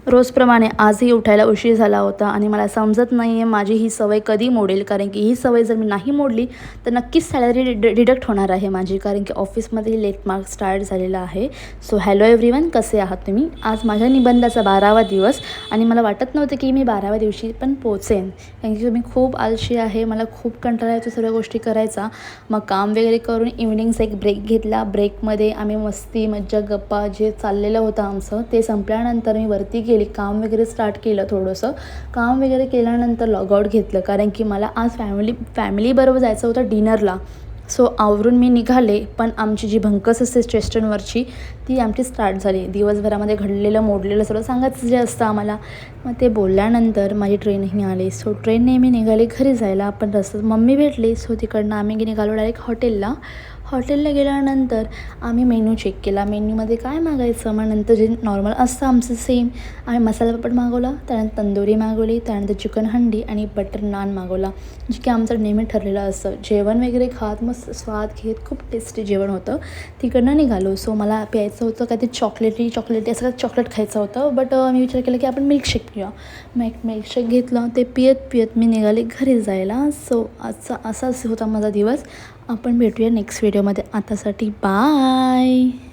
रोजप्रमाणे आजही उठायला उशीर झाला होता आणि मला समजत नाही आहे माझी ही सवय कधी मोडेल, कारण की ही सवय जर मी नाही मोडली तर नक्कीच सॅलरी डिडक्ट होणार आहे माझी, कारण की ऑफिसमध्ये लेट मार्क स्टार्ट झालेला आहे. सो हॅलो एव्हरीवन, कसे आहात तुम्ही? आज माझ्या निबंधाचा 12वा दिवस आणि मला वाटत नव्हतं की मी 12व्या दिवशी पण पोचेन, कारण की मी खूप आळशी आहे. मला खूप कंटाळा येतो सर्व गोष्टी करायचा. मग काम वगैरे करून इव्हनिंगचा एक ब्रेक घेतला. ब्रेकमध्ये आम्ही मस्ती मज्जा गप्पा जे चाललेलं होतं आमचं ते संपल्यानंतर मी वरती गेली, काम वगैरे स्टार्ट केलं. थोडंसं काम वगैरे केल्यानंतर लॉगआउट घेतलं, कारण की मला आज फॅमिलीबरोबर जायचं होतं डिनरला. सो आवरून मी निघाले, पण आमची जी भंकस असते स्टेशनवरची ती आमची स्टार्ट झाली. दिवसभरामध्ये घडलेलं मोडलेलं सर्व सांगायचं जे असतं आम्हाला. मग ते बोलल्यानंतर माझी ट्रेनही आली. सो ट्रेनने मी निघाले घरी जायला. पण रस्त्यात मम्मी भेटली. सो तिकडनं आम्ही निघालो डायरेक्ट हॉटेलला गेल्यानंतर आम्ही मेन्यू चेक केला. मेन्यूमध्ये काय मागायचं, मग नंतर जे नॉर्मल असतं आमचं सेम आम्ही मसाला पापड मागवला, त्यानंतर तंदुरी मागवली, त्यानंतर चिकन हंडी आणि बटर नान मागवला, जे की आमचं नेहमी ठरलेलं असतं. जेवण वगैरे खात मस्त स्वाद घेत खूप टेस्टी जेवण होतं. तिकडनं निघालो. सो मला प्यायचं होतं काय ते चॉकलेटी असं चॉकलेट खायचं होतं. बट मी विचार केला की आपण मिल्कशेक पिऊया. मग एक मिल्कशेक घेतलं. ते पियत मी निघाले घरी जायला. सो असाच होता माझा दिवस. आपण भेटूया नेक्स्ट व्हिडिओमध्ये. आतासाठी बाय.